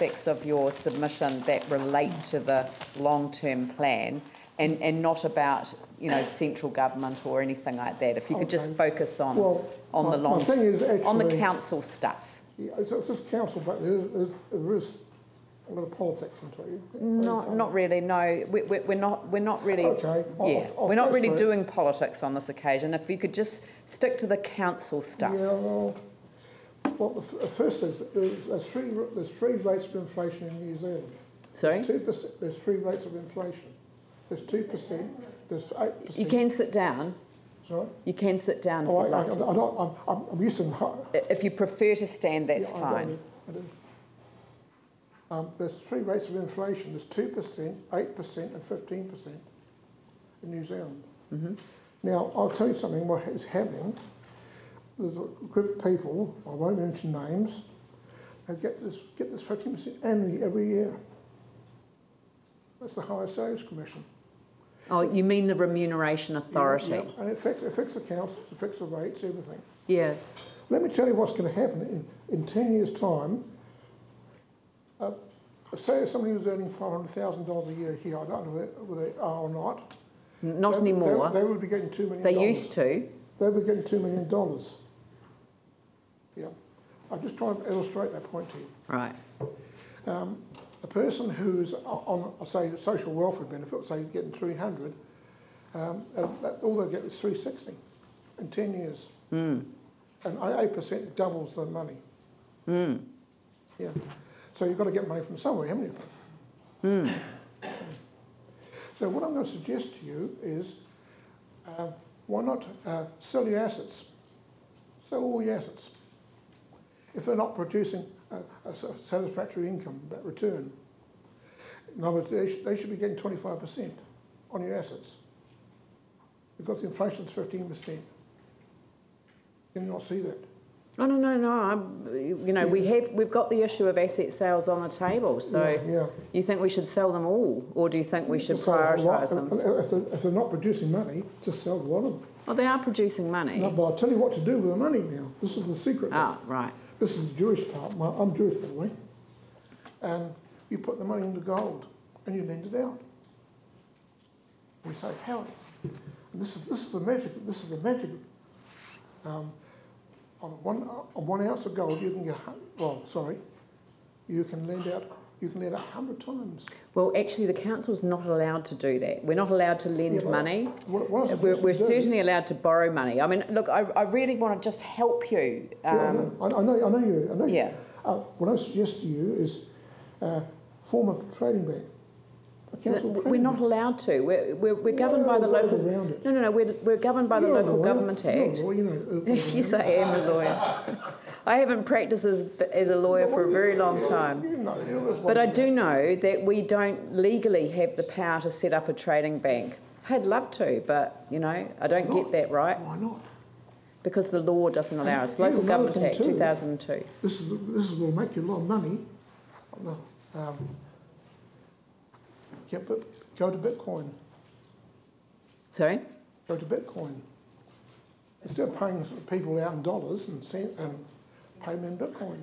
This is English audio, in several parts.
aspects of your submission that relate to the long-term plan and not about, you know, central government or anything like that. If you could just focus on the council stuff. Yeah, it's just council, but there is a lot of politics into it. Not really. No, we're not really. Okay. We're not really doing politics on this occasion. If you could just stick to the council stuff. Yeah. Well, first is there's three rates of inflation in New Zealand. Sorry. There's 2%. There's three rates of inflation. There's 2%. There's 8%. You can sit down. Sorry? You can sit down if you'd like to. I'm used to. If you prefer to stand, that's fine. I do. There's three rates of inflation. There's 2%, 8% and 15% in New Zealand. Mm-hmm. Now, I'll tell you something what is happening. There's a group of people, I won't mention names, they get this 15% annually every year. That's the Higher Salaries Commission. Oh, you mean the Remuneration Authority? Yeah. And it affects the council, it affects the rates, everything. Yeah. Let me tell you what's going to happen in 10 years' time. Say somebody who's earning $500,000 a year here, I don't know whether they are or not. Not anymore. They would be getting $2 million. They used to. They would be getting $2 million. Yeah. I'm just trying to illustrate that point to you. Right. A person who's on, say, social welfare benefit, say getting $300, all they get is $360 in 10 years. Mm. And 8% doubles the money. Mm. Yeah. So you've got to get money from somewhere, haven't you? Mm. So what I'm going to suggest to you is, why not sell your assets? Sell all your assets. If they're not producing a satisfactory income, that return. In other words, they should be getting 25% on your assets. Because the inflation's 15%. Can you not see that? Oh, no. You know, we've got the issue of asset sales on the table. So you think we should sell them all, or do you think we should prioritise them? If they're not producing money, just sell one of them. Oh, they are producing money. No, but I'll tell you what to do with the money now. This is the secret. Ah, right. This is the Jewish part. I'm Jewish, by the way. And you put the money into gold and you lend it out. We say, how? And this is the magic. This is the magic. On 1 ounce of gold, you can get. You can lend out 100 times. Well, actually, the council's not allowed to do that. We're not allowed to lend money. We're certainly allowed to borrow money. I mean, look, I really want to just help you. I know you. Yeah. What I suggest to you is form a trading bank. We're not allowed to. We're governed by the local. No. We're governed by the Local Government Act. Yes, I am a lawyer. I haven't practiced as a lawyer for a very long time. But I do know that we don't legally have the power to set up a trading bank. I'd love to, but you know, I don't get that right. Why not? Because the law doesn't allow us. Local Government Act 2002. This will make you a lot of money. Go to Bitcoin. Sorry? Go to Bitcoin. Instead of paying people out in dollars and pay them in Bitcoin.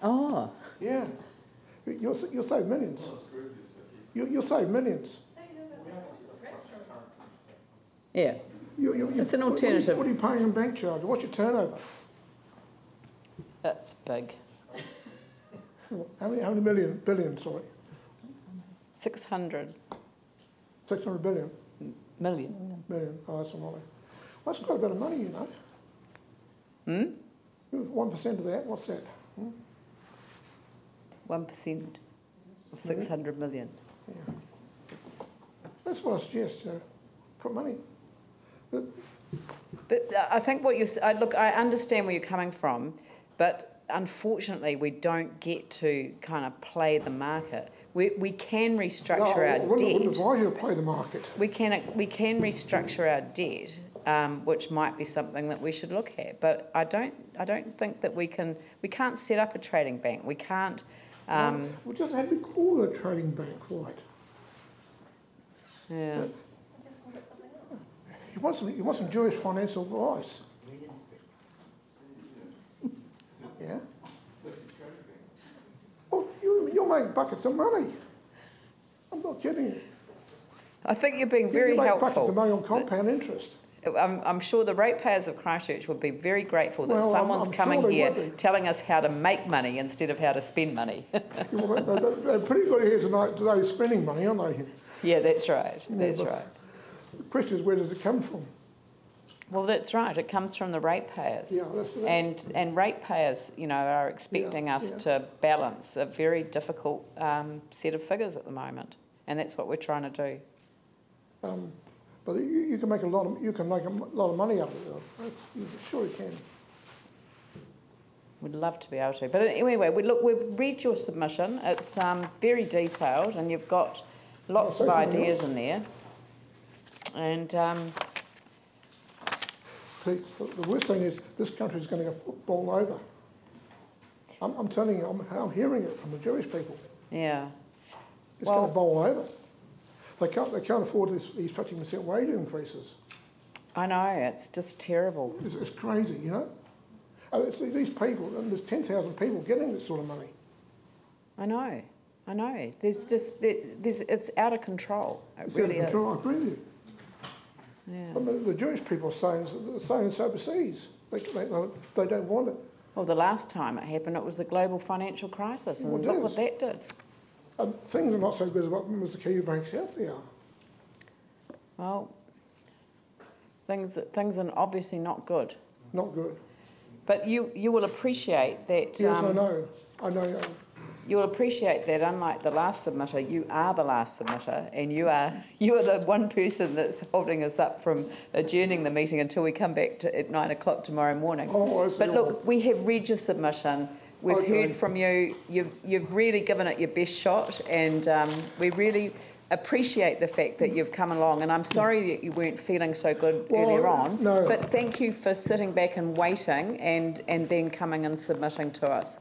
Oh. Yeah. You'll save millions. You'll save millions. Yeah. It's an alternative. What are you paying in bank charge? What's your turnover? That's big. How many billion, sorry? 600. 600 billion? Million. Million. Oh, that's a lot. Well, that's quite a bit of money, you know. 1% of that, what's that? 1% of 600 million. Yeah. That's what I suggest, you know. Put money. But I think what look, I understand where you're coming from, but unfortunately we don't get to kind of play the market. We can restructure our debt. I wouldn't advise you to play the market. We can restructure our debt, which might be something that we should look at. But I don't think that we can't set up a trading bank. We can't. We just had to call it a trading bank, right? Yeah. You want some Jewish financial advice? Yeah. make buckets of money. I'm not kidding you. I think you're being very helpful. You make buckets of money on compound interest. I'm sure the ratepayers of Christchurch would be very grateful that someone's coming here telling us how to make money instead of how to spend money. Well, they're pretty good here today spending money, aren't they? Yeah, that's right. That's right. The question is, where does it come from? Well, that's right. It comes from the ratepayers. Yeah, that's it. And ratepayers, you know, are expecting us to balance a very difficult set of figures at the moment, and that's what we're trying to do. But you can make a lot of money out of it. You sure you can. We'd love to be able to. But anyway, we've read your submission. It's very detailed, and you've got lots of ideas in there. And see, the worst thing is this country's going to go bowl over. I'm telling you, I'm hearing it from the Jewish people. Yeah. It's going to bowl over. They can't afford these 50% wage increases. I know, it's just terrible. It's crazy, you know. These people, and there's 10,000 people getting this sort of money. I know. It's out of control. It really is. It's out of control, I agree with you. Yeah. But the Jewish people are saying it's overseas. They don't want it. Well, the last time it happened, it was the global financial crisis, and look what that did. Things are not so good as what Mr. Kiwi makes out they are. Well, things are obviously not good. Not good. But you will appreciate that... Yes, I know. You'll appreciate that, unlike the last submitter, you are the last submitter, and you are the one person that's holding us up from adjourning the meeting until we come back at 9 o'clock tomorrow morning. Oh, I see. But look, we have read your submission. We've heard from you. You've really given it your best shot, and we really appreciate the fact that you've come along. And I'm sorry that you weren't feeling so good earlier on. No. But thank you for sitting back and waiting, and then coming and submitting to us.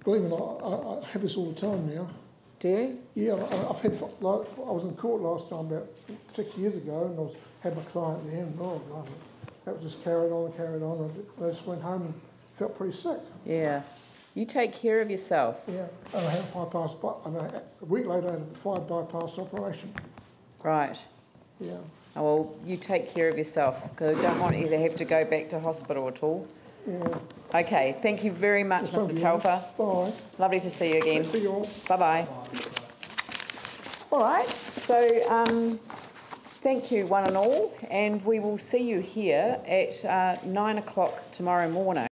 Believe me, I have this all the time now. Do you? Yeah, I've had. I was in court last time about 6 years ago, and had my client there, and oh God, that just carried on and carried on. I just went home and felt pretty sick. Yeah. You take care of yourself. Yeah. And I had a week later I had a 5 bypass operation. Right. Yeah. Oh, well, you take care of yourself, because I don't want you to have to go back to hospital at all. Yeah. Okay, thank you very much, Mr. Telfer. Bye. Lovely to see you again. See you all. Bye-bye. All right, so thank you one and all, and we will see you here at 9 o'clock tomorrow morning.